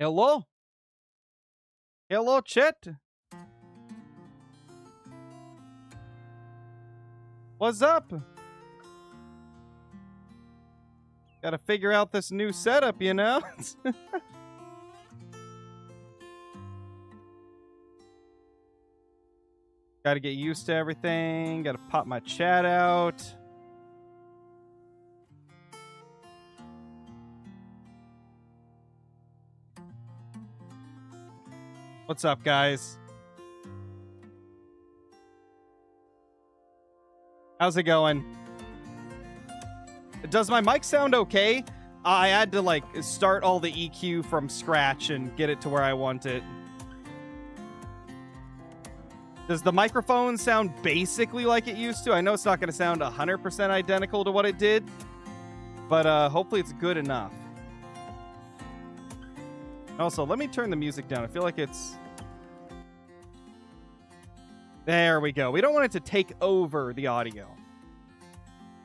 Hello? Hello, chat? What's up? Gotta figure out this new setup, you know? Gotta get used to everything. Gotta pop my chat out. What's up, guys? How's it going? Does my mic sound okay? I had to, like, start all the EQ from scratch and get it to where I want it. Does the microphone sound basically like it used to? I know it's not going to sound 100% identical to what it did, but hopefully it's good enough. Also, let me turn the music down. I feel like it's... There we go. We don't want it to take over the audio.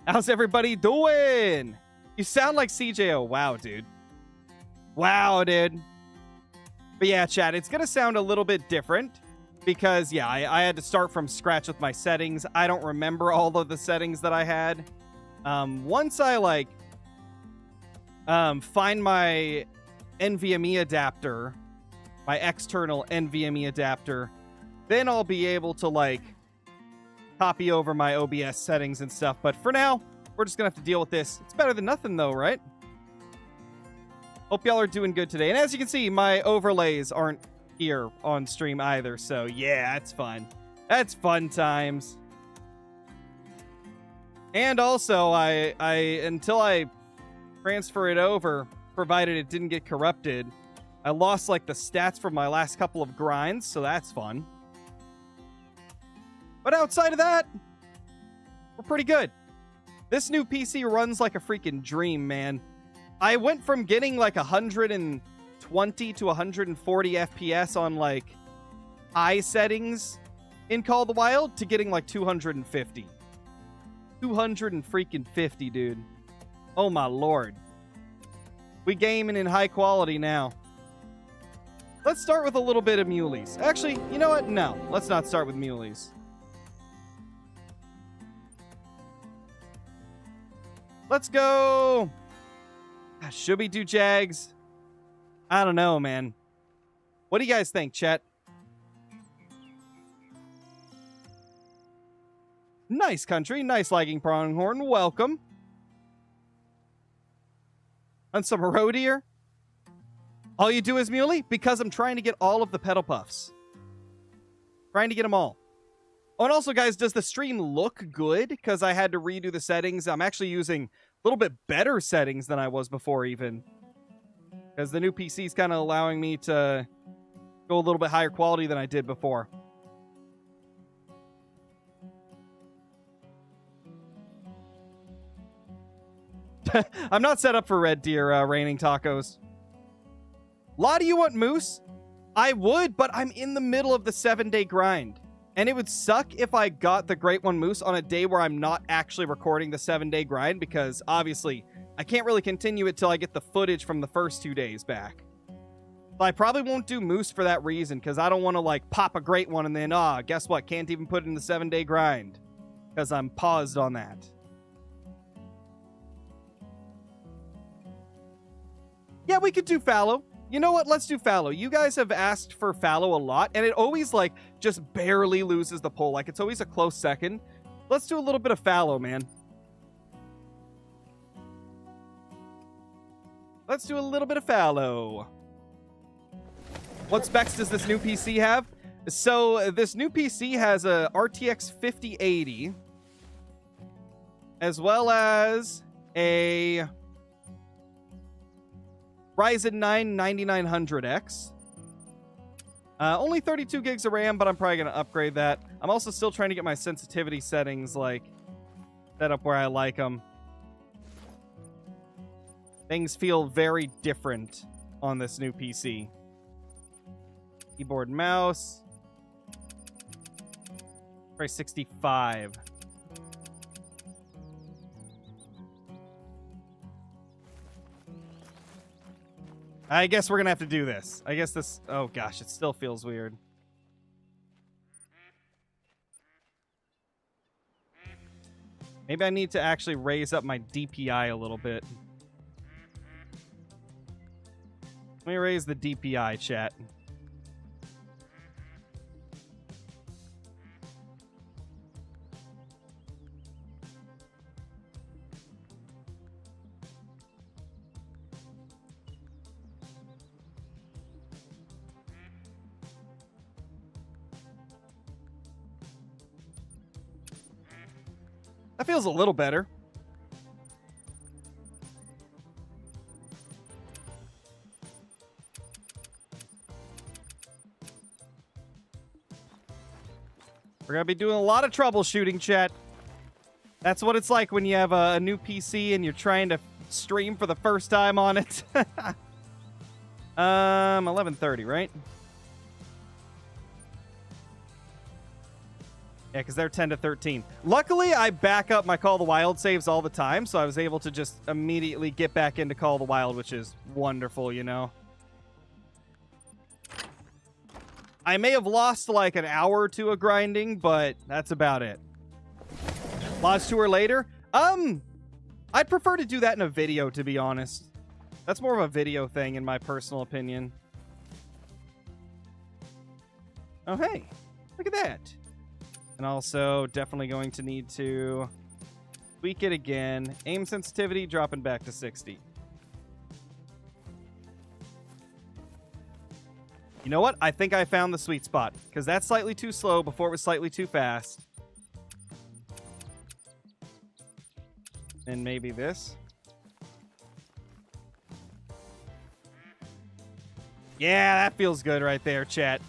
How's everybody doing? You sound like CJO. Wow, dude. Wow, dude. But yeah, chat, it's going to sound a little bit different because, yeah, I had to start from scratch with my settings. I don't remember all of the settings that I had. Once I, like, find my NVMe adapter, my external NVMe adapter, then I'll be able to, like, copy over my OBS settings and stuff. But for now, we're just gonna have to deal with this. It's better than nothing, though, right? Hope y'all are doing good today. And as you can see, my overlays aren't here on stream either. So yeah, it's fun. That's fun times. And also, I until I transfer it over, provided it didn't get corrupted, I lost, like, the stats from my last couple of grinds, so that's fun. But outside of that, we're pretty good. This new PC runs like a freaking dream, man. I went from getting like 120 to 140 FPS on, like, high settings in Call of the Wild to getting like 250. 250, dude. Oh my lord. We gaming in high quality now. Let's start with a little bit of muleys. Actually, you know what? No, let's not start with muleys. Let's go. Should we do Jags? I don't know, man. What do you guys think, chat? Nice country. Nice lagging pronghorn. Welcome. On some road deer. All you do is muley? Because I'm trying to get all of the pedal puffs. Trying to get them all. Oh, and also, guys, does the stream look good? Because I had to redo the settings. I'm actually using a little bit better settings than I was before, even. Because the new PC is kind of allowing me to go a little bit higher quality than I did before. I'm not set up for red deer raining tacos. Law, do you want moose? I would, but I'm in the middle of the 7-day grind. And it would suck if I got the Great One Moose on a day where I'm not actually recording the 7-day grind, because obviously I can't really continue it till I get the footage from the first 2 days back. But I probably won't do Moose for that reason, because I don't want to, like, pop a Great One and then, guess what? Can't even put it in the 7-day grind. Because I'm paused on that. Yeah, we could do fallow. You know what? Let's do fallow. You guys have asked for fallow a lot, and it always, like, just barely loses the poll. Like, it's always a close second. Let's do a little bit of fallow, man. Let's do a little bit of fallow. What specs does this new PC have? So, this new PC has a RTX 5080, as well as a Ryzen 9 9900X. Only 32 gigs of RAM, but I'm probably going to upgrade that. I'm also still trying to get my sensitivity settings, like, set up where I like them. Things feel very different on this new PC. Keyboard and mouse. Try 65. I guess we're gonna have to do this. I guess this... Oh, gosh, it still feels weird. Maybe I need to actually raise up my DPI a little bit. Let me raise the DPI, chat. That feels a little better. We're going to be doing a lot of troubleshooting, chat. That's what it's like when you have a new PC and you're trying to stream for the first time on it. 11:30, right? Yeah, because they're 10 to 13. Luckily, I back up my Call of the Wild saves all the time, so I was able to just immediately get back into Call of the Wild, which is wonderful, you know? I may have lost like an hour or two of grinding, but that's about it. Lodge Tour later? I'd prefer to do that in a video, to be honest. That's more of a video thing, in my personal opinion. Oh, hey. Look at that. And also, definitely going to need to tweak it again. Aim sensitivity, dropping back to 60. You know what? I think I found the sweet spot. Because that's slightly too slow before it was slightly too fast. And maybe this. Yeah, that feels good right there, chat.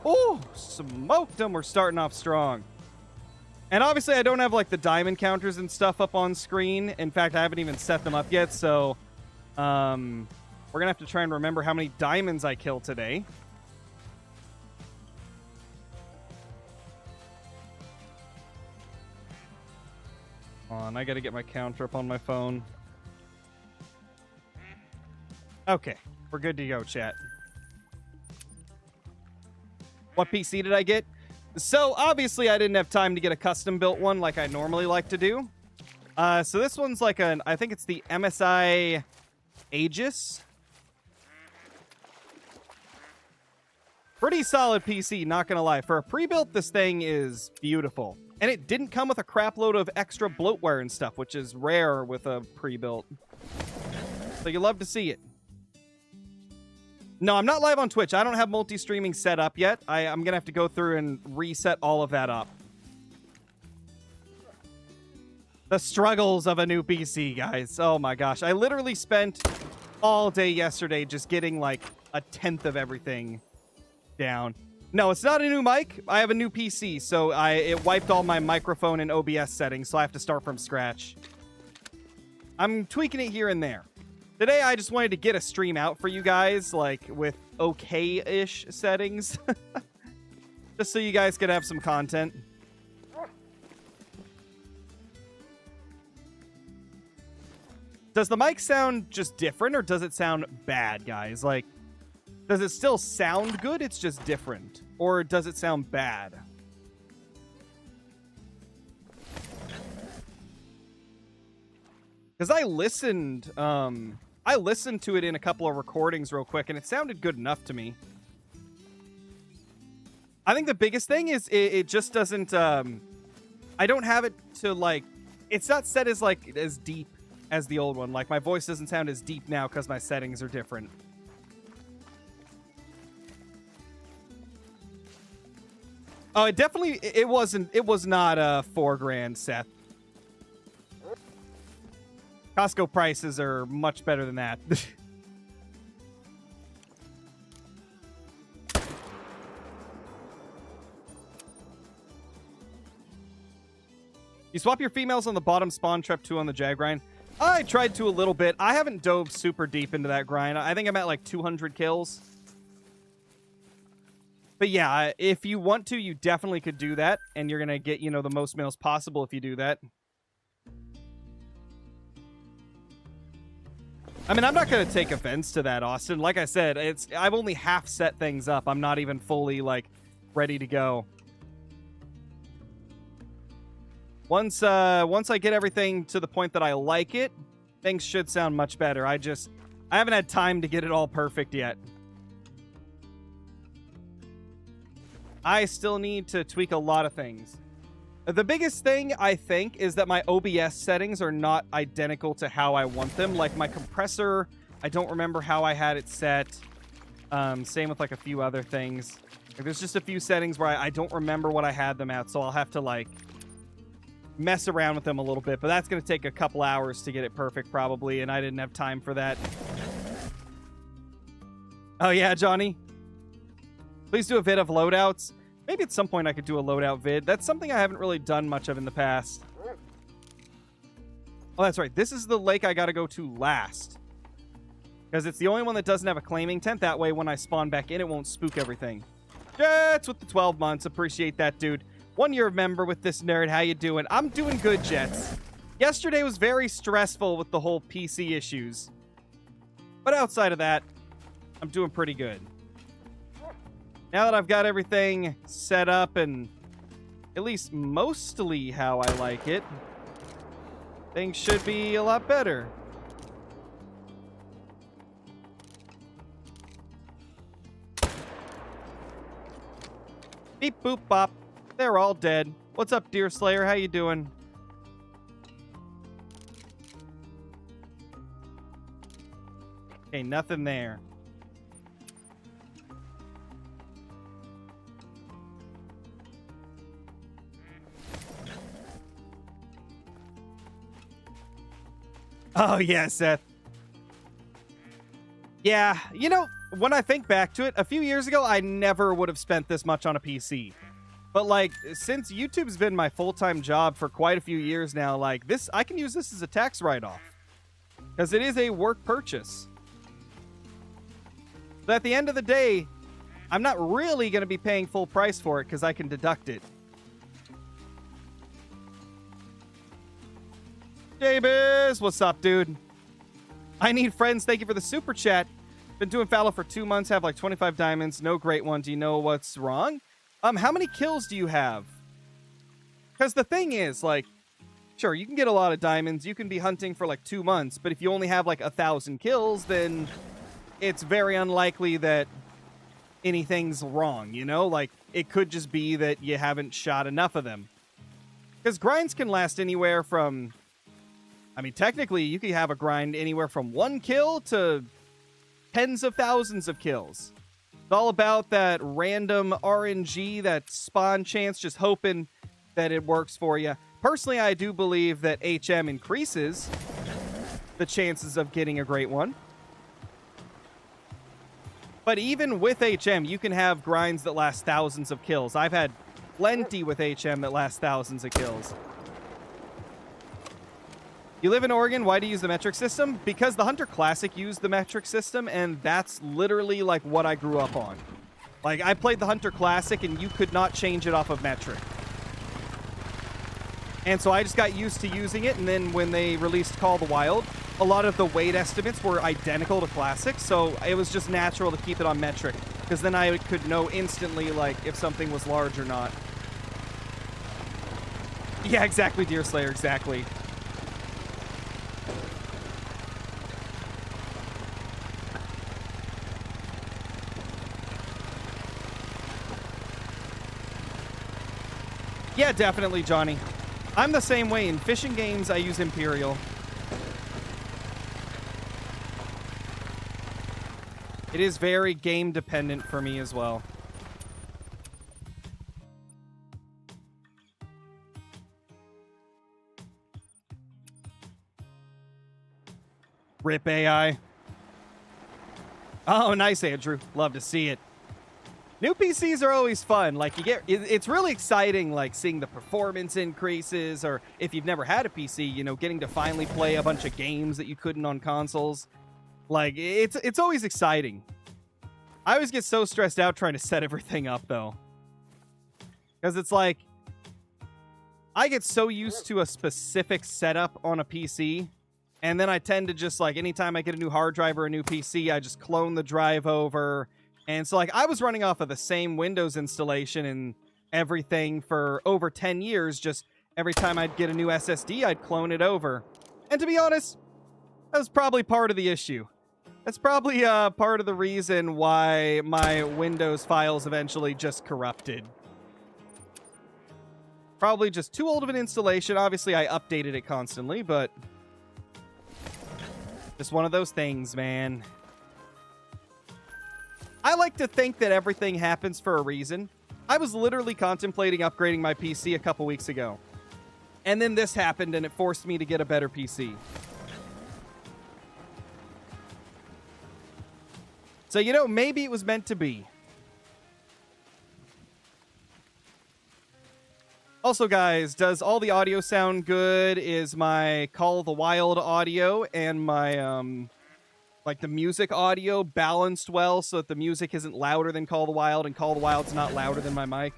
Oh, smoked them. We're starting off strong. And obviously, I don't have like the diamond counters and stuff up on screen. In fact, I haven't even set them up yet. So we're going to have to try and remember how many diamonds I killed today. Hold on, I got to get my counter up on my phone. Okay, we're good to go, chat. What PC did I get? So, obviously, I didn't have time to get a custom-built one like I normally like to do. So this one's like I think it's the MSI Aegis. Pretty solid PC, not gonna lie. For a pre-built, this thing is beautiful. And it didn't come with a crap load of extra bloatware and stuff, which is rare with a pre-built. So you love to see it. No, I'm not live on Twitch. I don't have multi-streaming set up yet. I'm going to have to go through and reset all of that up. The struggles of a new PC, guys. Oh my gosh. I literally spent all day yesterday just getting like a tenth of everything down. No, it's not a new mic. I have a new PC, so it wiped all my microphone and OBS settings, so I have to start from scratch. I'm tweaking it here and there. Today, I just wanted to get a stream out for you guys, like, with okay-ish settings. Just so you guys could have some content. Does the mic sound just different, or does it sound bad, guys? Like, does it still sound good? It's just different. Or does it sound bad? Because I listened to it in a couple of recordings real quick, and it sounded good enough to me. I think the biggest thing is it just doesn't... I don't have it to, like... It's not set as, like, as deep as the old one. Like, my voice doesn't sound as deep now because my settings are different. Oh, it definitely... It was not $4,000, Seth. Costco prices are much better than that. You swap your females on the bottom spawn trap 2 on the Jag grind? I tried to a little bit. I haven't dove super deep into that grind. I think I'm at like 200 kills. But yeah, if you want to, you definitely could do that, and you're gonna get, you know, the most males possible if you do that. I mean, I'm not gonna take offense to that, Austin. Like I said, I've only half set things up. I'm not even fully, like, ready to go. Once I get everything to the point that I like it, things should sound much better. I haven't had time to get it all perfect yet. I still need to tweak a lot of things. The biggest thing, I think, is that my OBS settings are not identical to how I want them. Like, my compressor, I don't remember how I had it set. Same with, like, a few other things. Like, there's just a few settings where I don't remember what I had them at, so I'll have to, like, mess around with them a little bit. But that's going to take a couple hours to get it perfect, probably, and I didn't have time for that. Oh, yeah, Johnny? Please do a vid of loadouts. Maybe at some point I could do a loadout vid. That's something I haven't really done much of in the past. Oh, that's right. This is the lake I got to go to last. Because it's the only one that doesn't have a claiming tent. That way, when I spawn back in, it won't spook everything. Jets with the 12 months. Appreciate that, dude. 1 year member with this nerd. How you doing? I'm doing good, Jets. Yesterday was very stressful with the whole PC issues. But outside of that, I'm doing pretty good. Now that I've got everything set up and at least mostly how I like it, things should be a lot better. Beep boop bop. They're all dead. What's up, Deer Slayer? How you doing? Okay, nothing there. Oh, yeah, Seth. Yeah, you know, when I think back to it, a few years ago, I never would have spent this much on a PC. But, like, since YouTube's been my full-time job for quite a few years now, like, this, I can use this as a tax write-off. Because it is a work purchase. But at the end of the day, I'm not really going to be paying full price for it because I can deduct it. Davis, what's up, dude? I need friends. Thank you for the super chat. Been doing Fallow for 2 months. Have like 25 diamonds. No great one. Do you know what's wrong? How many kills do you have? Because the thing is, like, sure, you can get a lot of diamonds. You can be hunting for like 2 months. But if you only have like 1,000 kills, then it's very unlikely that anything's wrong, you know? Like, it could just be that you haven't shot enough of them. Because grinds can last anywhere from... I mean, technically, you could have a grind anywhere from 1 kill to tens of thousands of kills. It's all about that random RNG, that spawn chance, just hoping that it works for you. Personally, I do believe that HM increases the chances of getting a great one. But even with HM, you can have grinds that last thousands of kills. I've had plenty with HM that last thousands of kills. You live in Oregon, why do you use the metric system? Because the Hunter Classic used the metric system, and that's literally like what I grew up on. Like, I played the Hunter Classic, and you could not change it off of metric. And so I just got used to using it, and then when they released Call of the Wild, a lot of the weight estimates were identical to Classic, so it was just natural to keep it on metric, because then I could know instantly, like, if something was large or not. Yeah, exactly, Deer Slayer, exactly. Yeah, definitely, Johnny. I'm the same way. In fishing games, I use Imperial. It is very game dependent for me as well. Rip AI. Oh, nice, Andrew. Love to see it. New PCs are always fun. Like, it's really exciting, like, seeing the performance increases, or if you've never had a PC, you know, getting to finally play a bunch of games that you couldn't on consoles. Like, it's always exciting. I always get so stressed out trying to set everything up, though. Because it's like, I get so used to a specific setup on a PC, and then I tend to just, like, anytime I get a new hard drive or a new PC, I just clone the drive over. And so, like, I was running off of the same Windows installation and everything for over 10 years. Just every time I'd get a new SSD, I'd clone it over. And to be honest, that was probably part of the issue. That's probably part of the reason why my Windows files eventually just corrupted. Probably just too old of an installation. Obviously, I updated it constantly, but just one of those things, man. I like to think that everything happens for a reason. I was literally contemplating upgrading my PC a couple weeks ago. And then this happened, and it forced me to get a better PC. So, you know, maybe it was meant to be. Also, guys, does all the audio sound good? Is my Call of the Wild audio and my, like, the music audio balanced well so that the music isn't louder than Call of the Wild and Call of the Wild's not louder than my mic?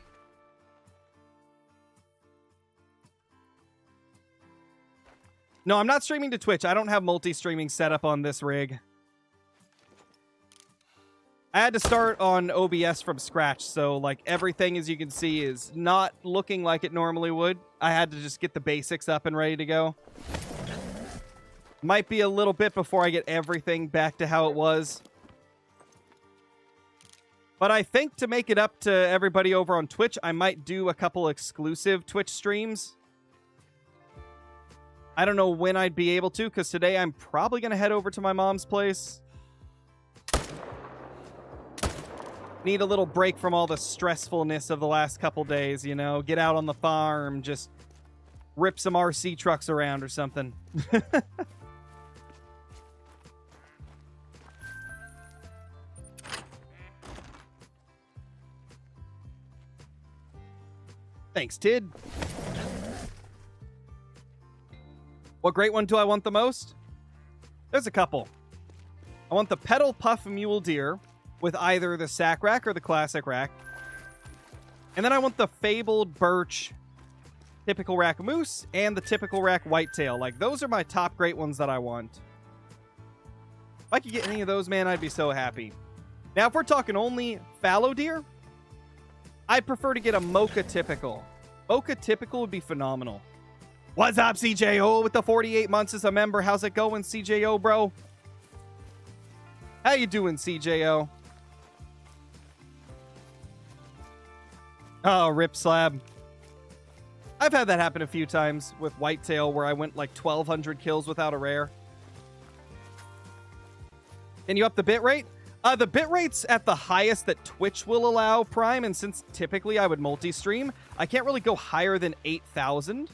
No, I'm not streaming to Twitch. I don't have multi-streaming set up on this rig. I had to start on OBS from scratch, so, like, everything, as you can see, is not looking like it normally would. I had to just get the basics up and ready to go. Might be a little bit before I get everything back to how it was. But I think to make it up to everybody over on Twitch, I might do a couple exclusive Twitch streams. I don't know when I'd be able to, because today I'm probably going to head over to my mom's place. Need a little break from all the stressfulness of the last couple days, you know? Get out on the farm, just rip some RC trucks around or something. Thanks, Tid. What great one do I want the most? There's a couple. I want the Pedal Puff Mule Deer with either the sack rack or the classic rack. And then I want the Fabled Birch typical rack moose and the typical rack whitetail. Like, those are my top great ones that I want. If I could get any of those, man, I'd be so happy. Now, if we're talking only fallow deer, I'd prefer to get a Mocha typical. Mocha typical would be phenomenal. What's up, CJO, with the 48 months as a member? How's it going, CJO, bro? How you doing, CJO? Oh, rip slab. I've had that happen a few times with whitetail where I went like 1,200 kills without a rare. Can you up the bitrate? The bitrate's at the highest that Twitch will allow, Prime, and since typically I would multi-stream, I can't really go higher than 8,000.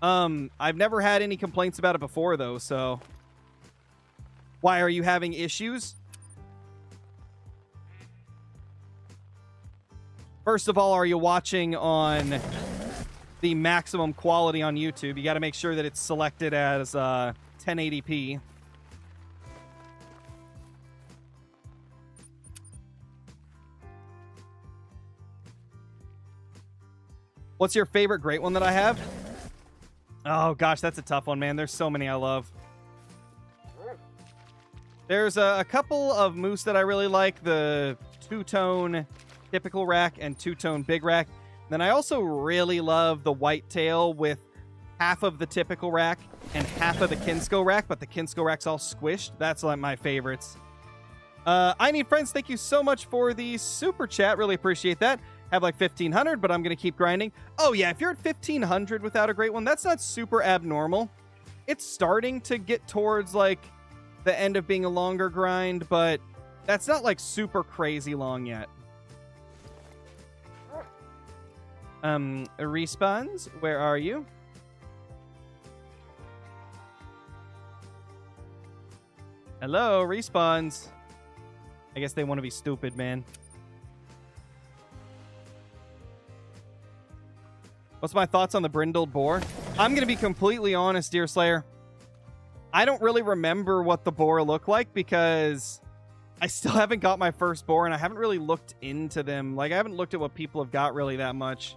I've never had any complaints about it before, though, so... Why, are you having issues? First of all, are you watching on the maximum quality on YouTube? You got to make sure that it's selected as 1080p. What's your favorite great one that I have? Oh, gosh, that's a tough one, man. There's so many I love. There's a couple of moose that I really like. The two-tone typical rack and two-tone big rack. Then I also really love the whitetail with half of the typical rack and half of the Kinsko rack, but the Kinsko rack's all squished. That's like my favorites. I Need Friends, thank you so much for the super chat. Really appreciate that. Have like 1,500, but I'm going to keep grinding. Oh, yeah, if you're at 1,500 without a great one, that's not super abnormal. It's starting to get towards, like, the end of being a longer grind, but that's not, like, super crazy long yet. Respawns, where are you? Hello, Respawns. I guess they want to be stupid, man. What's my thoughts on the brindled boar? I'm going to be completely honest, Deer Slayer. I don't really remember what the boar looked like because I still haven't got my first boar, and I haven't really looked into them. Like, I haven't looked at what people have got really that much.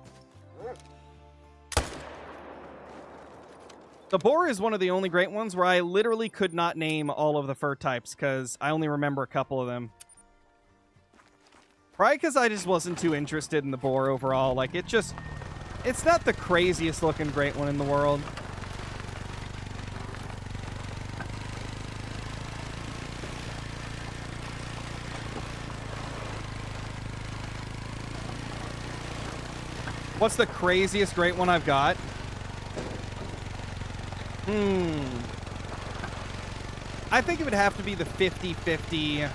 The boar is one of the only great ones where I literally could not name all of the fur types because I only remember a couple of them. Probably because I just wasn't too interested in the boar overall. Like, it's not the craziest looking great one in the world. What's the craziest great one I've got? I think it would have to be the 50/50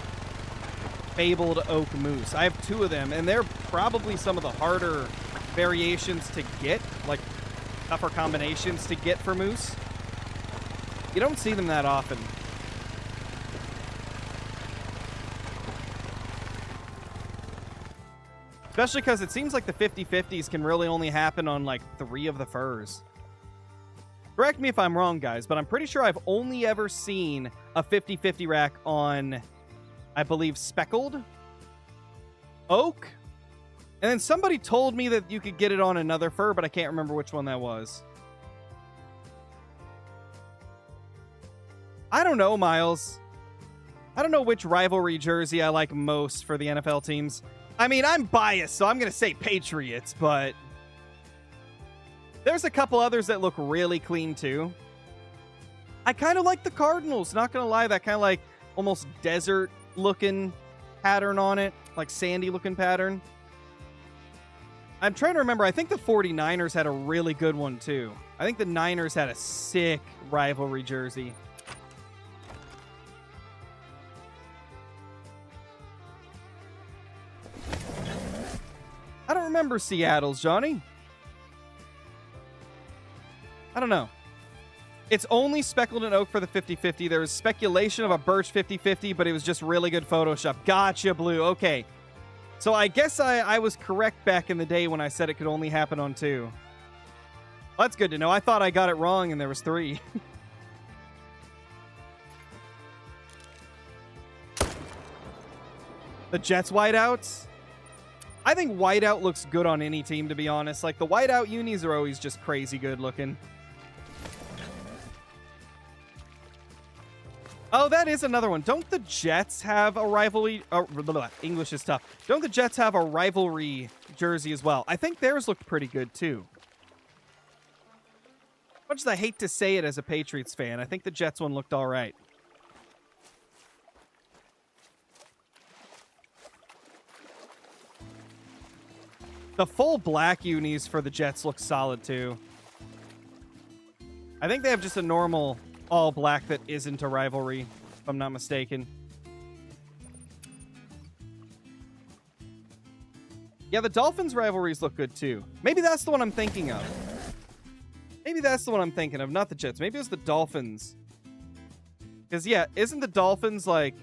fabled oak moose. I have 2 of them, and they're probably some of the harder variations to get, like tougher combinations to get for moose. You don't see them that often. Especially because it seems like the 50/50s can really only happen on like 3 of the furs. Correct me if I'm wrong, guys, but I'm pretty sure I've only ever seen a 50/50 rack on, I believe, speckled oak. And then somebody told me that you could get it on another fur, but I can't remember which one that was. I don't know, Miles. I don't know which rivalry jersey I like most for the NFL teams. I mean, I'm biased, so I'm going to say Patriots, but there's a couple others that look really clean, too. I kind of like the Cardinals, not going to lie. That kind of like almost desert-looking pattern on it, like sandy-looking pattern. I'm trying to remember. I think the 49ers had a really good one, too. I think the Niners had a sick rivalry jersey. I don't remember Seattle's, Johnny. I don't know. It's only speckled in oak for the 50/50. There was speculation of a birch 50/50, but it was just really good Photoshop. Gotcha, Blue. Okay. So I guess I was correct back in the day when I said it could only happen on 2. Well, that's good to know. I thought I got it wrong and there was 3. The Jets whiteouts? I think whiteout looks good on any team, to be honest. Like, the whiteout unis are always just crazy good looking. Oh, that is another one. Don't the Jets have a rivalry? English is tough. Don't the Jets have a rivalry jersey as well? I think theirs looked pretty good, too. As much as I hate to say it as a Patriots fan, I think the Jets one looked all right. The full black unis for the Jets look solid, too. I think they have just a normal all black that isn't a rivalry, if I'm not mistaken. Yeah, the Dolphins rivalries look good, too. Maybe that's the one I'm thinking of. Maybe that's the one I'm thinking of, not the Jets. Maybe it was the Dolphins. Because, yeah, isn't the Dolphins, like...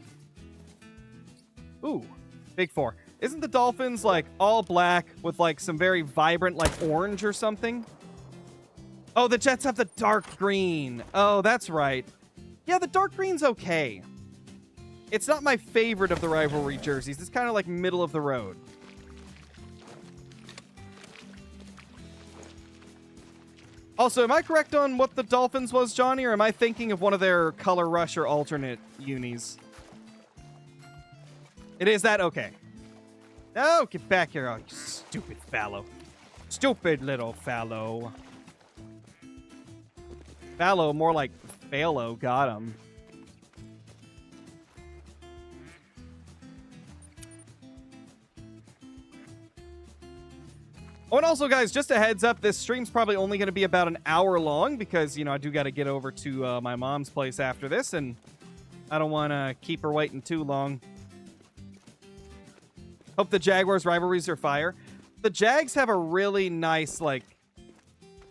Ooh, Big 4. Isn't the Dolphins, like, all black with, like, some very vibrant, like, orange or something? Oh, the Jets have the dark green. Oh, that's right. Yeah, the dark green's okay. It's not my favorite of the rivalry jerseys. It's kind of like middle of the road. Also, am I correct on what the Dolphins was, Johnny, or am I thinking of one of their Color Rush or alternate unis? It is that? Okay. No, get back here, oh, you stupid fallow. Stupid little fallow. Fallow, more like fallow. Got him. Oh, and also, guys, just a heads up, this stream's probably only going to be about an hour long because, you know, I do got to get over to my mom's place after this, and I don't want to keep her waiting too long. Hope the Jaguars rivalries are fire. The Jags have a really nice, like,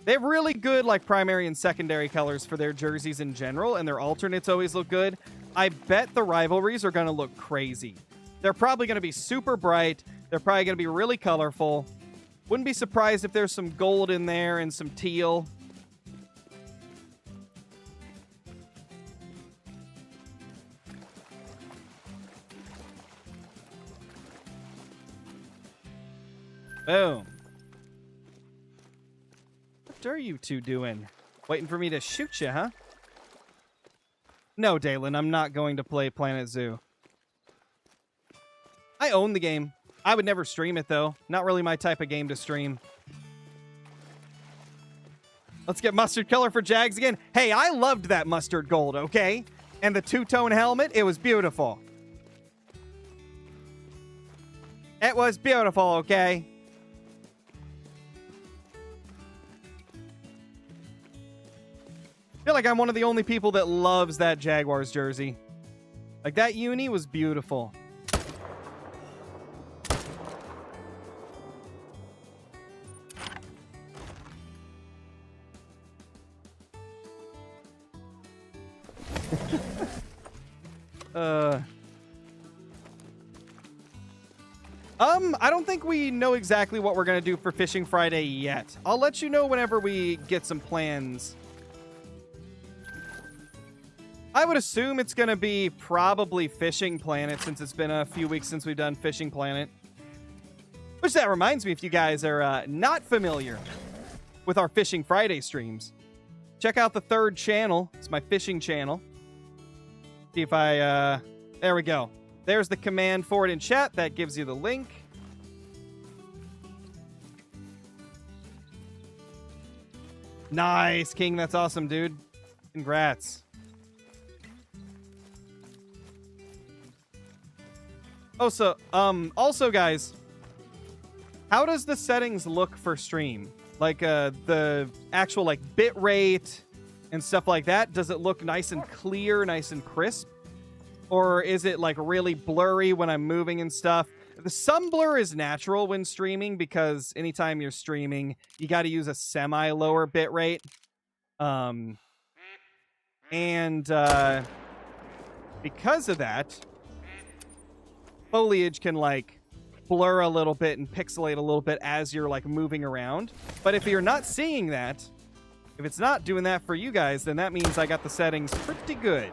they have really good, like, primary and secondary colors for their jerseys in general, and their alternates always look good. I bet the rivalries are going to look crazy. They're probably going to be super bright. They're probably going to be really colorful. Wouldn't be surprised if there's some gold in there and some teal. Boom. What are you two doing? Waiting for me to shoot you, huh? No, Dalen, I'm not going to play Planet Zoo. I own the game. I would never stream it, though. Not really my type of game to stream. Let's get mustard color for Jags again. Hey, I loved that mustard gold, okay? And the two-tone helmet, it was beautiful. It was beautiful, okay? I feel like I'm one of the only people that loves that Jaguars jersey. Like, that uni was beautiful. I don't think we know exactly what we're going to do for Fishing Friday yet. I'll let you know whenever we get some plans. I would assume it's going to be probably Fishing Planet since it's been a few weeks since we've done Fishing Planet. Which that reminds me, if you guys are not familiar with our Fishing Friday streams, check out the third channel. It's my fishing channel. See if I, there we go. There's the command for it in chat. That gives you the link. Nice, King. That's awesome, dude. Congrats. Also, guys, how does the settings look for stream? Like, the actual, like, bit rate and stuff like that. Does it look nice and clear, nice and crisp? Or is it, like, really blurry when I'm moving and stuff? Some blur is natural when streaming because anytime you're streaming, you got to use a semi-lower bit rate. Because of that, foliage can, like, blur a little bit and pixelate a little bit as you're, like, moving around. But if you're not seeing that, if it's not doing that for you guys, then that means I got the settings pretty good.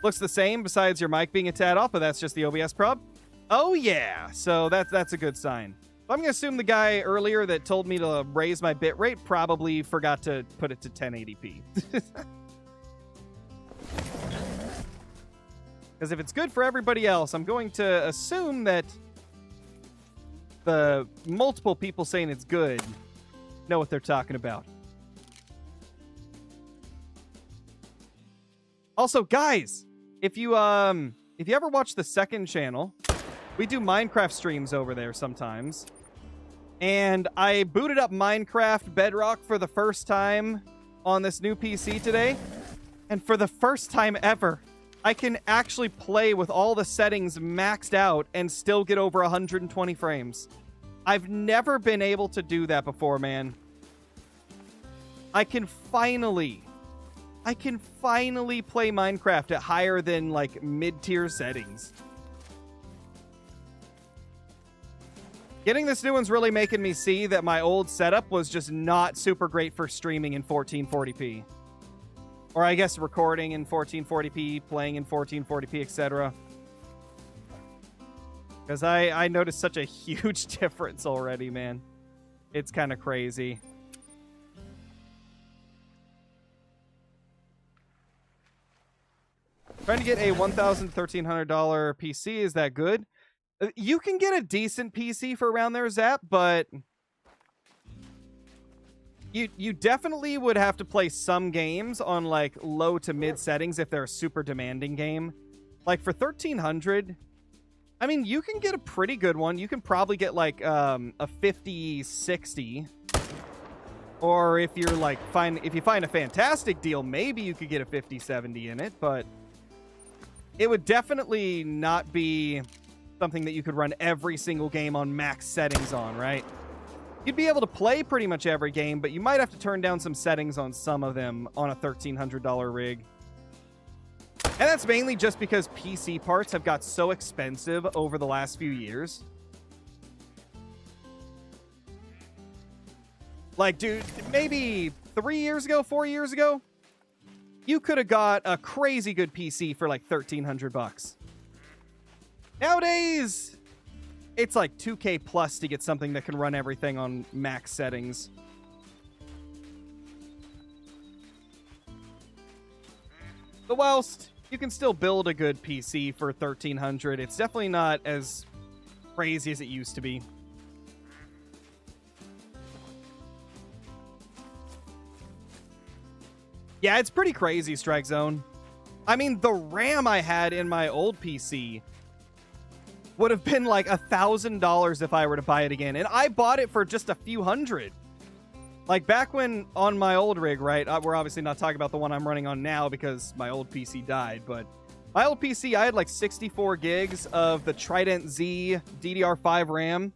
Looks the same besides your mic being a tad off, but that's just the OBS prob. Oh, yeah. So that's a good sign. I'm going to assume the guy earlier that told me to raise my bitrate probably forgot to put it to 1080p. Because if it's good for everybody else, I'm going to assume that the multiple people saying it's good know what they're talking about. Also, guys, if you ever watch the second channel, we do Minecraft streams over there sometimes. And I booted up Minecraft Bedrock for the first time on this new PC today. And for the first time ever, I can actually play with all the settings maxed out and still get over 120 frames. I've never been able to do that before, man. I can finally play Minecraft at higher than, like, mid-tier settings. Getting this new one's really making me see that my old setup was just not super great for streaming in 1440p. Or I guess recording in 1440p, playing in 1440p, etc. Because I noticed such a huge difference already, man. It's kind of crazy. Trying to get a $1,000, $1,300 PC, is that good? You can get a decent PC for around there, Zap, but you definitely would have to play some games on, like, low to mid settings if they're a super demanding game. Like, for $1,300, I mean, you can get a pretty good one. You can probably get, like, a 5060. Or if you're, like, if you find a fantastic deal, maybe you could get a 5070 in it, but it would definitely not be something that you could run every single game on max settings on, right? You'd be able to play pretty much every game, but you might have to turn down some settings on some of them on a $1,300 rig. And that's mainly just because PC parts have got so expensive over the last few years. Like, dude, maybe 3 years ago, 4 years ago, you could have got a crazy good PC for like $1,300 bucks. Nowadays, it's like 2K plus to get something that can run everything on max settings. But whilst you can still build a good PC for $1,300, it's definitely not as crazy as it used to be. Yeah, it's pretty crazy, Strike Zone. I mean, the RAM I had in my old PC would have been like $1,000 if I were to buy it again. And I bought it for just a few hundred. Like back when on my old rig, right? We're obviously not talking about the one I'm running on now because my old PC died. But my old PC, I had like 64 gigs of the Trident Z DDR5 RAM.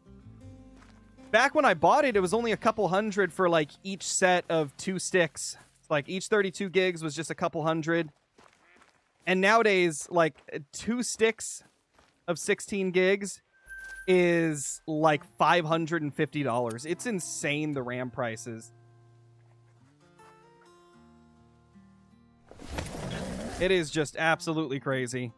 Back when I bought it, it was only a couple hundred for like each set of 2 sticks. Like each 32 gigs was just a couple hundred. And nowadays, like 2 sticks of 16 gigs is like $550. It's insane, the RAM prices. It is just absolutely crazy.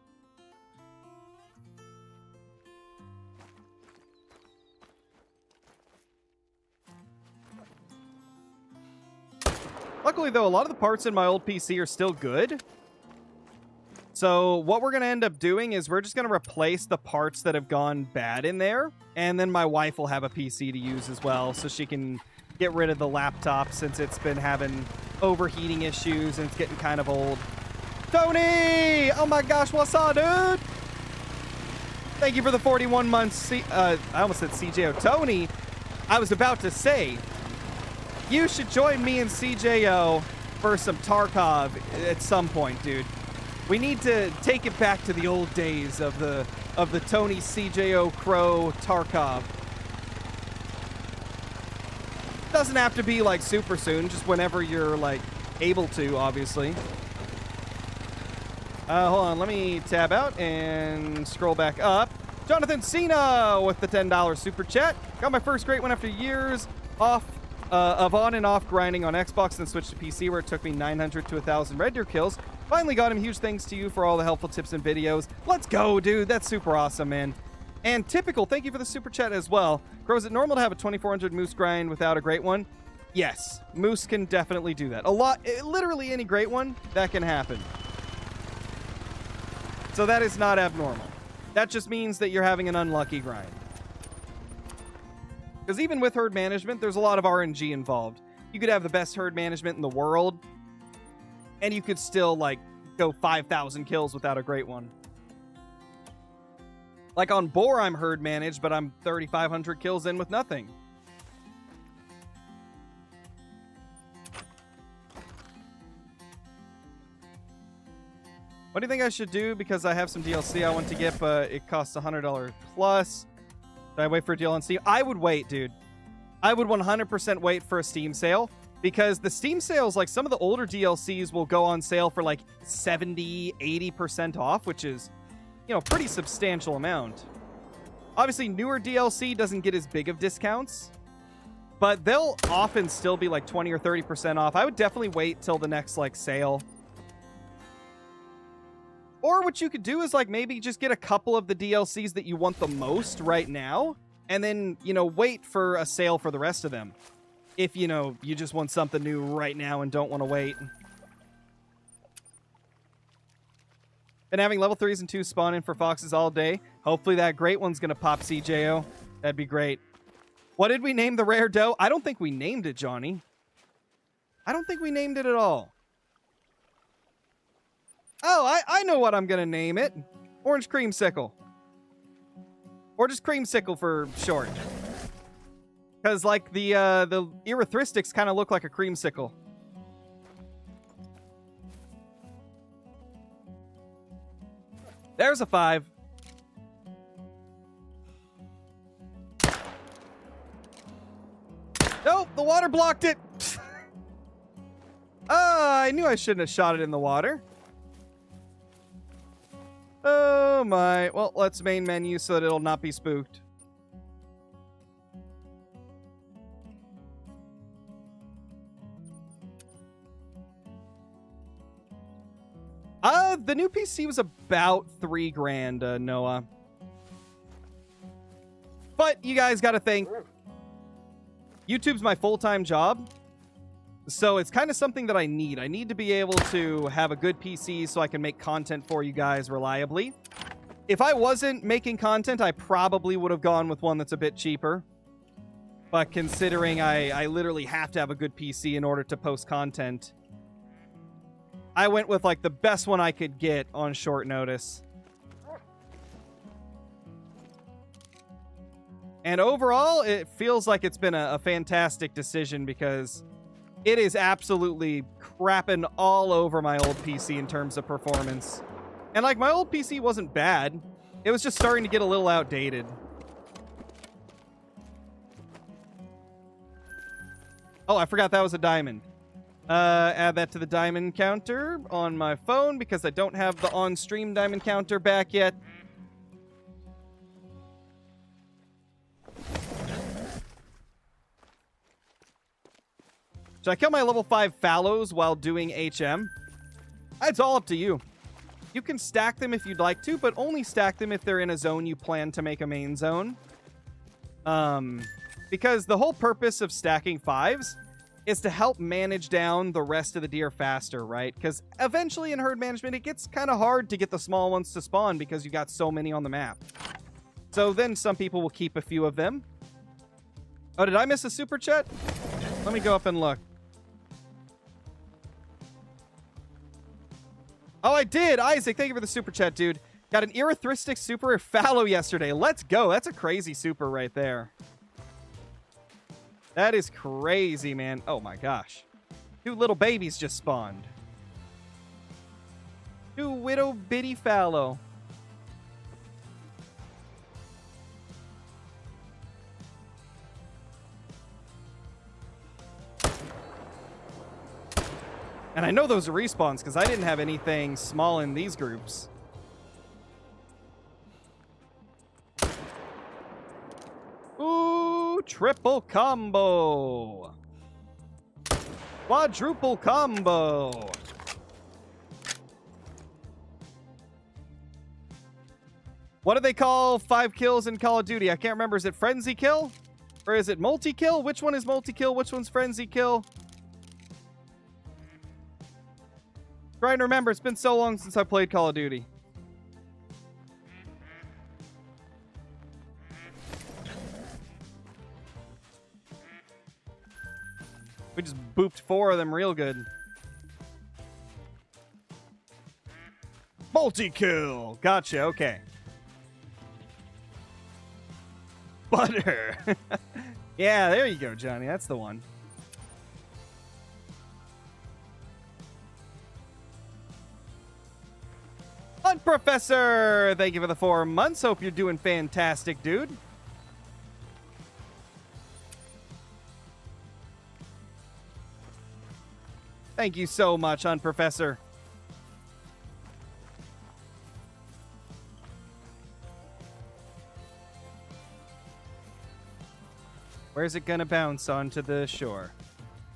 Luckily, though, a lot of the parts in my old PC are still good. So what we're going to end up doing is we're just going to replace the parts that have gone bad in there. And then my wife will have a PC to use as well, so she can get rid of the laptop since it's been having overheating issues and it's getting kind of old. Tony! Oh my gosh, what's up, dude? Thank you for the 41 months. I almost said CJO. Tony, I was about to say, you should join me and CJO for some Tarkov at some point, dude. We need to take it back to the old days of the Tony CJO Crow Tarkov. Doesn't have to be like super soon, just whenever you're like able to, obviously. Hold on, let me tab out and scroll back up. Jonathan Cena with the $10 super chat. Got my first great one after years off of on and off grinding on Xbox, then switched to PC where it took me 900 to 1,000 Red Deer kills. Finally got him. Huge thanks to you for all the helpful tips and videos. Let's go, dude. That's super awesome, man. And Typical, thank you for the super chat as well. Crow, is it normal to have a 2400 Moose grind without a great one? Yes, Moose can definitely do that. Literally any great one, that can happen. So that is not abnormal. That just means that you're having an unlucky grind. Because even with herd management, there's a lot of RNG involved. You could have the best herd management in the world, and you could still, like, go 5,000 kills without a great one. Like, on Boar, I'm herd managed, but I'm 3,500 kills in with nothing. What do you think I should do? Because I have some DLC I want to get, but it costs $100 plus. Should I wait for a deal on Steam? I would wait, dude. I would 100% wait for a Steam sale. Because the Steam sales, like some of the older DLCs will go on sale for like 70, 80% off, which is, you know, pretty substantial amount. Obviously, newer DLC doesn't get as big of discounts, but they'll often still be like 20 or 30% off. I would definitely wait till the next like sale. Or what you could do is like maybe just get a couple of the DLCs that you want the most right now, and then, you know, wait for a sale for the rest of them. If, you know, you just want something new right now and don't want to wait. Been having level 3s and 2s spawn in for foxes all day. Hopefully that great one's going to pop, CJO. That'd be great. What did we name the rare doe? I don't think we named it, Johnny. I don't think we named it at all. Oh, I know what I'm going to name it. Orange Creamsicle. Or just Creamsicle for short. Because, like, the erythristics kind of look like a creamsicle. There's a 5. Nope, the water blocked it. I knew I shouldn't have shot it in the water. Oh, my. Well, let's main menu so that it'll not be spooked. The new PC was about $3,000, Noah. But you guys got to think, YouTube's my full-time job. So it's kind of something that I need. I need to be able to have a good PC so I can make content for you guys reliably. If I wasn't making content, I probably would have gone with one that's a bit cheaper. But considering I literally have to have a good PC in order to post content, I went with like the best one I could get on short notice. And overall, it feels like it's been a fantastic decision because it is absolutely crapping all over my old PC in terms of performance. And like, my old PC wasn't bad. It was just starting to get a little outdated. Oh, I forgot that was a diamond. Add that to the diamond counter on my phone because I don't have the on-stream diamond counter back yet. Should I kill my level 5 fallows while doing HM? It's all up to you. You can stack them if you'd like to, but only stack them if they're in a zone you plan to make a main zone. Because the whole purpose of stacking 5s is to help manage down the rest of the deer faster, right? Because eventually in herd management, it gets kind of hard to get the small ones to spawn because you got so many on the map. So then some people will keep a few of them. Oh, did I miss a super chat? Let me go up and look. Oh, I did! Isaac, thank you for the super chat, dude. Got an erythristic super fallow yesterday. Let's go. That's a crazy super right there. That is crazy, man. Oh my gosh. 2 little babies just spawned. 2 widow bitty fallow. And I know those are respawns because I didn't have anything small in these groups. Ooh, triple combo. Quadruple combo. What do they call 5 kills in Call of Duty? I can't remember. Is it frenzy kill? Or is it multi-kill? Which one is multi-kill? Which one's frenzy kill? Trying to remember, it's been so long since I played Call of Duty. We just booped 4 of them real good. Multi-kill! Gotcha, okay. Butter! Yeah, there you go, Johnny. That's the one. Hunt Professor! Thank you for the 4 months. Hope you're doing fantastic, dude. Thank you so much, Hunt Professor. Where's it gonna bounce onto the shore?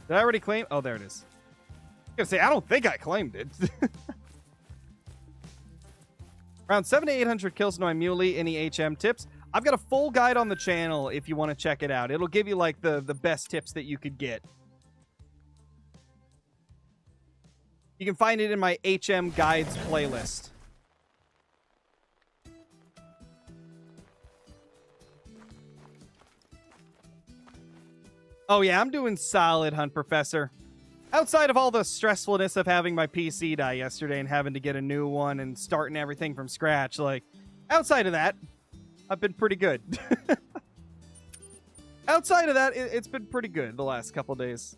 Did I already claim? Oh, there it is. I was gonna say, I don't think I claimed it. Around 700 to 800 kills in my muley. Any HM tips? I've got a full guide on the channel if you want to check it out. It'll give you like the best tips that you could get. You can find it in my HM guides playlist. Oh yeah, I'm doing solid, Hunt Professor. Outside of all the stressfulness of having my PC die yesterday and having to get a new one and starting everything from scratch, like, outside of that, I've been pretty good. Outside of that, it's been pretty good the last couple days.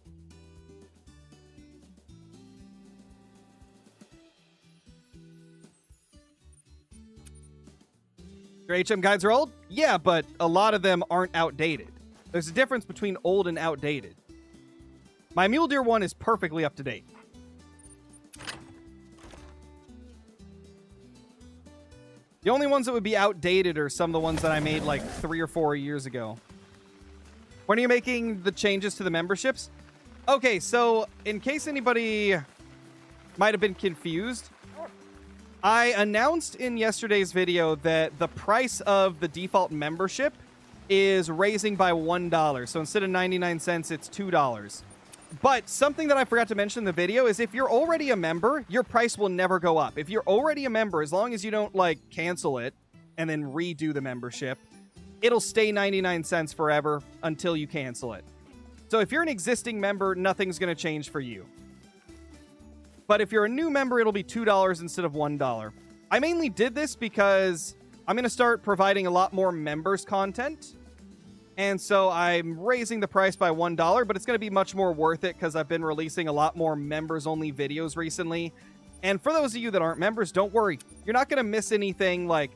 Your HM guides are old? Yeah, but a lot of them aren't outdated. There's a difference between old and outdated. My mule deer one is perfectly up to date. The only ones that would be outdated are some of the ones that I made like 3 or 4 years ago. When are you making the changes to the memberships? Okay, so in case anybody might have been confused, I announced in yesterday's video that the price of the default membership is raising by $1. So instead of 99 cents, it's $2. But something that I forgot to mention in the video is if you're already a member, your price will never go up. If you're already a member, as long as you don't, like, cancel it and then redo the membership, it'll stay 99 cents forever until you cancel it. So if you're an existing member, nothing's going to change for you. But if you're a new member, it'll be $2 instead of $1. I mainly did this because I'm going to start providing a lot more members content. And so I'm raising the price by $1, but it's going to be much more worth it because I've been releasing a lot more members-only videos recently. And for those of you that aren't members, don't worry. You're not going to miss anything, like,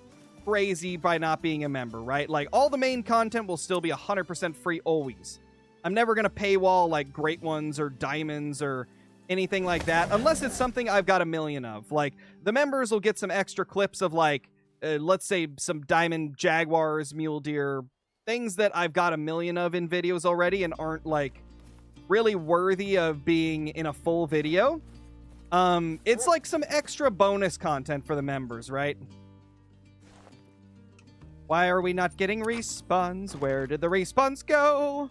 crazy by not being a member, right? Like, all the main content will still be 100% free always. I'm never going to paywall, like, great ones or diamonds or anything like that, unless it's something I've got a million of. Like, the members will get some extra clips of, like, let's say some diamond jaguars, mule deer, things that I've got a million of in videos already and aren't, like, really worthy of being in a full video. It's like some extra bonus content for the members, right? Why are we not getting respawns? Where did the respawns go?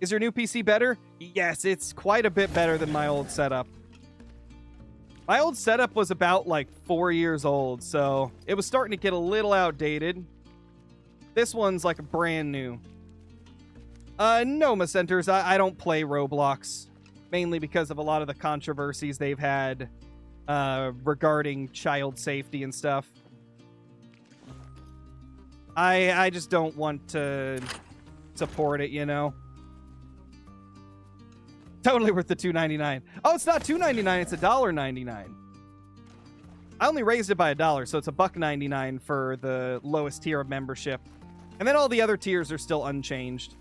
Is your new PC better? Yes, it's quite a bit better than my old setup. My old setup was about, like, 4 years old, so it was starting to get a little outdated. This one's, like, brand new. No, Macenters, I don't play Roblox. Mainly because of a lot of the controversies they've had regarding child safety and stuff. I just don't want to support it, you know? Totally worth the $2.99. Oh, it's not $2.99, it's $1.99. I only raised it by $1, so it's $1.99 for the lowest tier of membership. And then all the other tiers are still unchanged.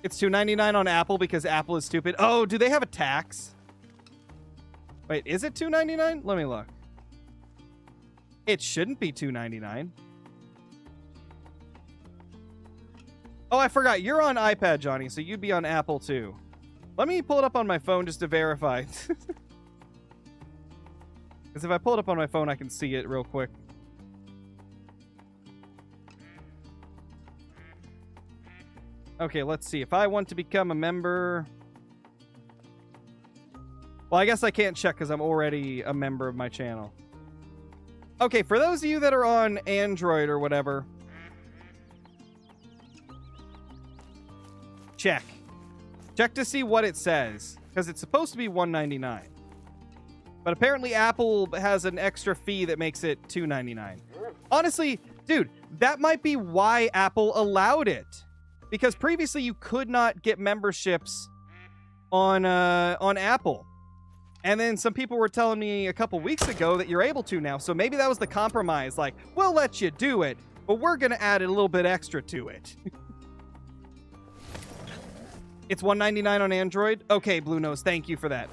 It's $2.99 on Apple because Apple is stupid. Oh, do they have a tax? Wait, is it $2.99? Let me look. It shouldn't be $2.99. Oh, I forgot. You're on iPad, Johnny, so you'd be on Apple too. Let me pull it up on my phone just to verify. Because if I pull it up on my phone, I can see it real quick. Okay, let's see. If I want to become a member... Well, I guess I can't check because I'm already a member of my channel. Okay, for those of you that are on Android or whatever... Check. Check to see what it says. Because it's supposed to be $1.99. But apparently Apple has an extra fee that makes it $2.99. Honestly, dude, that might be why Apple allowed it. Because previously you could not get memberships on Apple. And then some people were telling me a couple weeks ago that you're able to now. So maybe that was the compromise. Like, we'll let you do it, but we're going to add a little bit extra to it. It's $1.99 on Android? Okay, Blue Nose, thank you for that.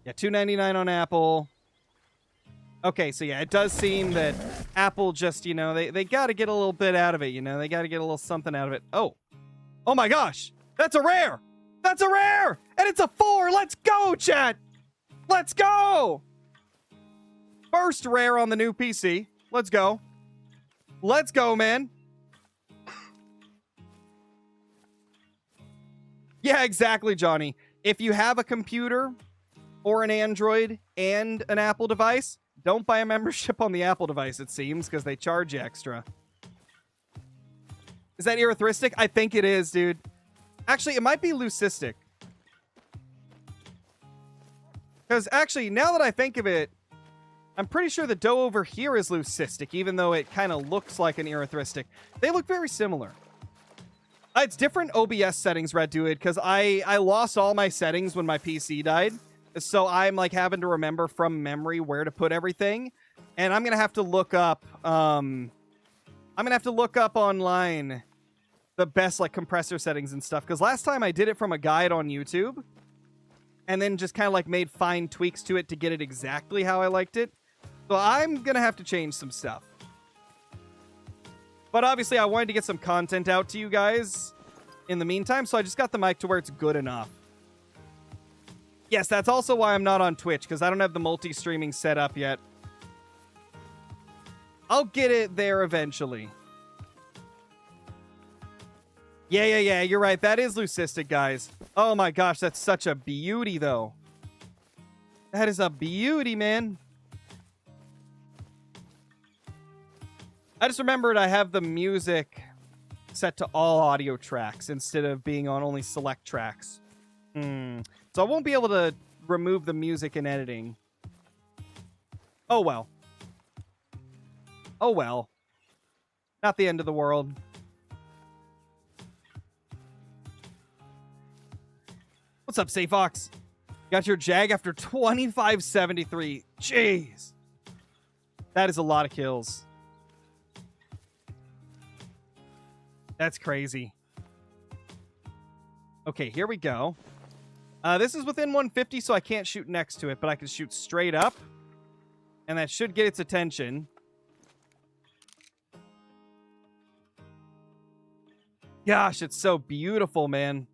Yeah, $2.99 on Apple. Okay, so yeah, it does seem that Apple just, you know, they got to get a little bit out of it, you know? They got to get a little something out of it. Oh. Oh my gosh. That's a rare. That's a rare. And it's a 4. Let's go, chat. Let's go. First rare on the new PC. Let's go. Let's go, man. Yeah, exactly, Johnny. If you have a computer or an Android and an Apple device, don't buy a membership on the Apple device, it seems, because they charge you extra. Is that erythristic? I think it is, dude. Actually, it might be leucistic. Because actually, now that I think of it, I'm pretty sure the doe over here is leucistic, even though it kind of looks like an erythristic. They look very similar. It's different OBS settings, Red Dude, because I lost all my settings when my PC died. So I'm like having to remember from memory where to put everything. And I'm going to have to look up, I'm going to have to look up online the best like compressor settings and stuff. Because last time I did it from a guide on YouTube and then just kind of like made fine tweaks to it to get it exactly how I liked it. So I'm going to have to change some stuff. But obviously, I wanted to get some content out to you guys in the meantime, so I just got the mic to where it's good enough. Yes, that's also why I'm not on Twitch, because I don't have the multi-streaming set up yet. I'll get it there eventually. Yeah, you're right. That is leucistic, guys. Oh my gosh, that's such a beauty, though. That is a beauty, man. I just remembered I have the music set to all audio tracks instead of being on only select tracks. So I won't be able to remove the music in editing. Oh well. Oh well. Not the end of the world. What's up, Safe Fox? Got your Jag after 2573. Jeez. That is a lot of kills. That's crazy. Okay, here we go. This is within 150, so I can't shoot next to it, but I can shoot straight up. And that should get its attention. Gosh, it's so beautiful, man.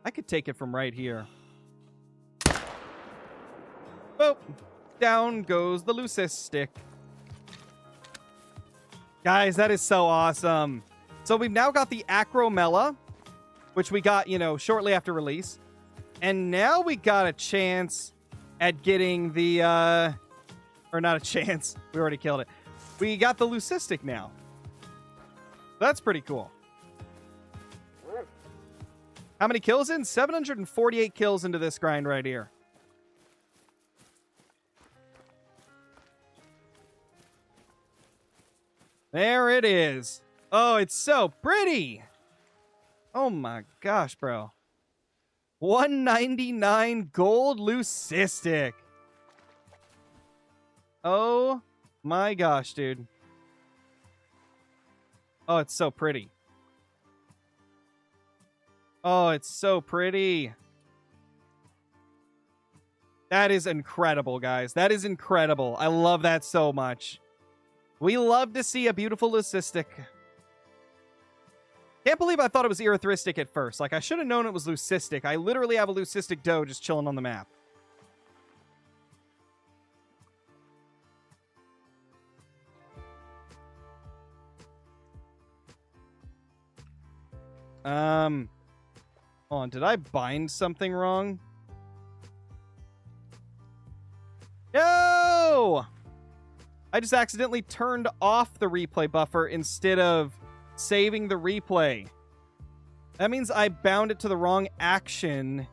I could take it from right here. Boop. Down goes the leucistic. Guys, that is so awesome. So we've now got the Acromella, which we got, shortly after release. And now we got a chance at getting the, or not a chance. We already killed it. We got the leucistic now. That's pretty cool. How many kills in? 748 kills into this grind right here. There it is. Oh, it's so pretty. Oh my gosh, bro. 199 gold leucistic. Oh my gosh, dude. Oh, it's so pretty. Oh, it's so pretty. That is incredible, guys. That is incredible. I love that so much. We love to see a beautiful leucistic. Can't believe I thought it was erythristic at first. Like, I should have known it was leucistic. I literally have a leucistic doe just chilling on the map. Hold on, did I bind something wrong? No! I just accidentally turned off the replay buffer instead of saving the replay. That means I bound it to the wrong action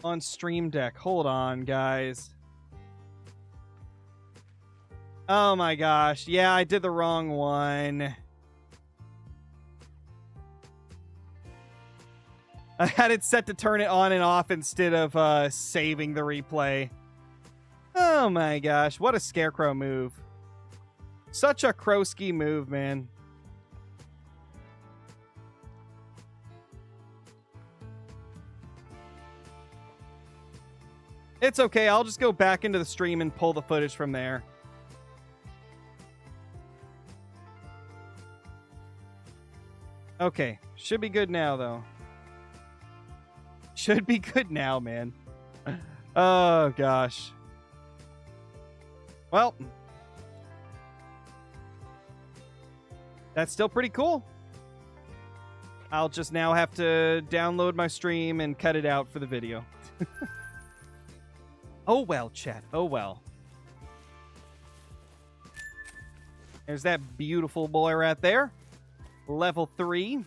on Stream Deck. Hold on, guys. Oh my gosh. Yeah, I did the wrong one. I had it set to turn it on and off instead of saving the replay. Oh my gosh, what a Scarecrow move. Such a Krowski move, man. It's okay, I'll just go back into the stream and pull the footage from there. Okay, should be good now, though. Should be good now, man. Oh, gosh. Well, that's still pretty cool. I'll just now have to download my stream and cut it out for the video. Oh, well, chat. Oh, well. There's that beautiful boy right there. Level 3.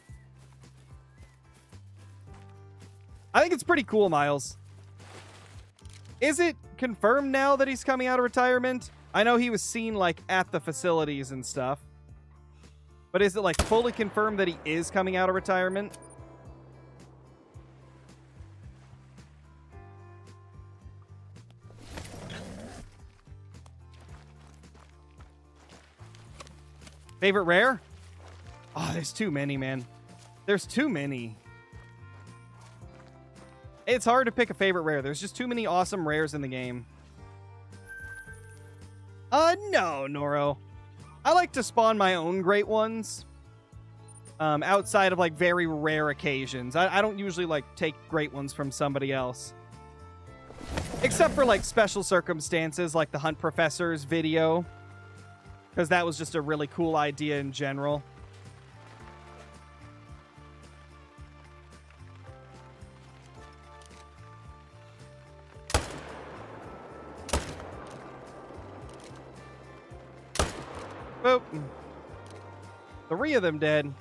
I think it's pretty cool, Miles. Is it confirmed now that he's coming out of retirement? I know he was seen, like, at the facilities and stuff. But is it, like, fully confirmed that he is coming out of retirement? Favorite rare? Oh, there's too many, man. There's too many. It's hard to pick a favorite rare. There's just too many awesome rares in the game. No, Noro. I like to spawn my own great ones. Outside of like very rare occasions. I don't usually like take great ones from somebody else. Except for like special circumstances like the Hunt Professor's video. Because that was just a really cool idea in general. Boop. 3 of them dead.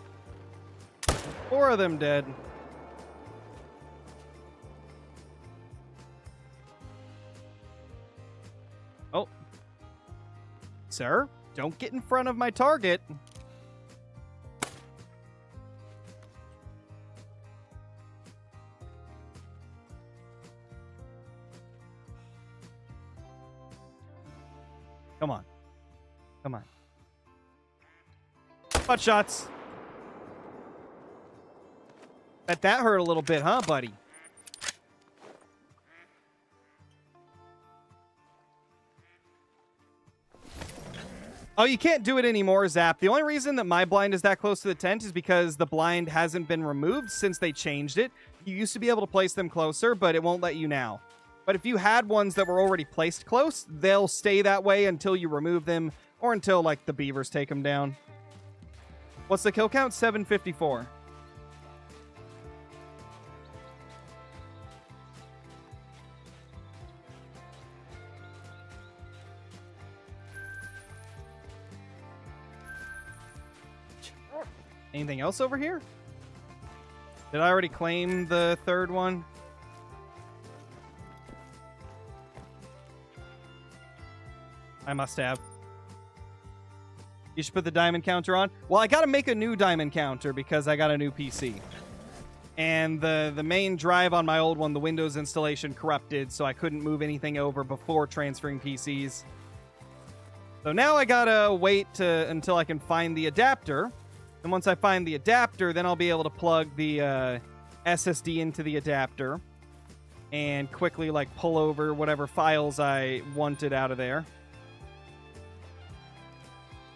4 of them dead. Oh. Sir, don't get in front of my target. Come on. Come on. Butt shots. Bet that hurt a little bit, huh, buddy? Oh, you can't do it anymore, Zap. The only reason that my blind is that close to the tent is because the blind hasn't been removed since they changed it. You used to be able to place them closer, but it won't let you now. But if you had ones that were already placed close, they'll stay that way until you remove them or until, like, the beavers take them down. What's the kill count? 754. Anything else over here? Did I already claim the 3rd one? I must have. You should put the diamond counter on. Well, I gotta make a new diamond counter because I got a new PC. And the main drive on my old one, the Windows installation corrupted, so I couldn't move anything over before transferring PCs. So now I gotta wait until I can find the adapter. And once I find the adapter, then I'll be able to plug the SSD into the adapter and quickly like pull over whatever files I wanted out of there.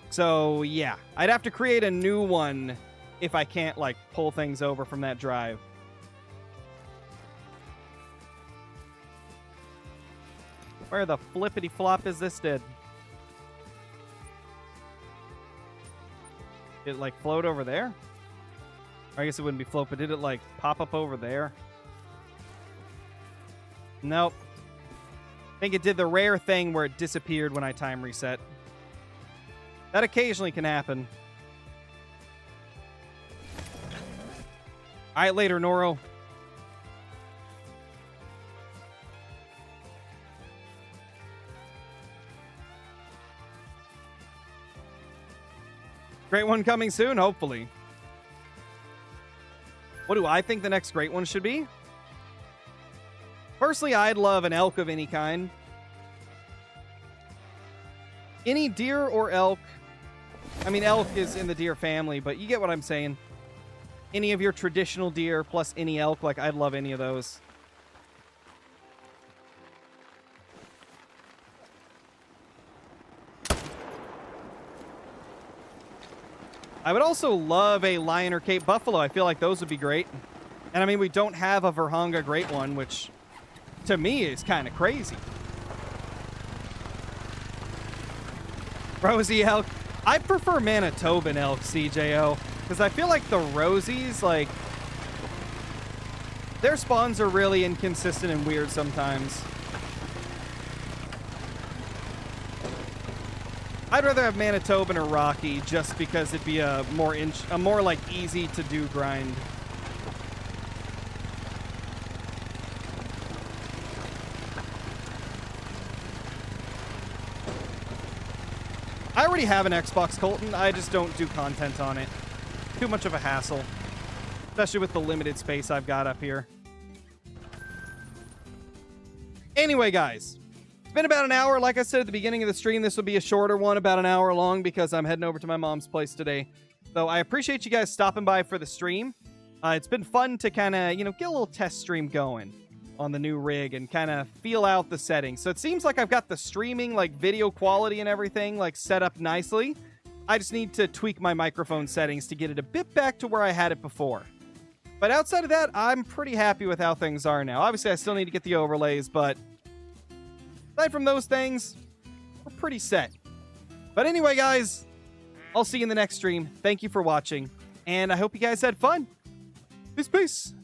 So yeah, I'd have to create a new one if I can't like pull things over from that drive. Where the flippity flop is this dead? Did it like float over there? Or I guess it wouldn't be float, but did it like pop up over there? Nope. I think it did the rare thing where it disappeared when I time reset. That occasionally can happen. Alright, later, Noro. Great one coming soon, hopefully. What do I think the next great one should be? Personally, I'd love an elk of any kind. Any deer or elk. I mean, elk is in the deer family, but you get what I'm saying. Any of your traditional deer plus any elk, like I'd love any of those. I would also love a lion or Cape buffalo. I feel like those would be great. And I mean, we don't have a Virhonga great one, which to me is kind of crazy. Rosie elk. I prefer Manitoban elk, CJO, because I feel like the Rosies, like, their spawns are really inconsistent and weird sometimes. I'd rather have Manitoban or Rocky just because it'd be a more like easy to do grind. I already have an Xbox, Colton. I just don't do content on it. Too much of a hassle. Especially with the limited space I've got up here. Anyway, guys. It's been about an hour. Like I said at the beginning of the stream, this will be a shorter one, about an hour long, because I'm heading over to my mom's place today. So I appreciate you guys stopping by for the stream. It's been fun to kind of, get a little test stream going on the new rig and kind of feel out the settings. So it seems like I've got the streaming, like video quality and everything, like set up nicely. I just need to tweak my microphone settings to get it a bit back to where I had it before. But outside of that, I'm pretty happy with how things are now. Obviously, I still need to get the overlays, but aside from those things, we're pretty set. But anyway, guys, I'll see you in the next stream. Thank you for watching, and I hope you guys had fun. Peace, peace.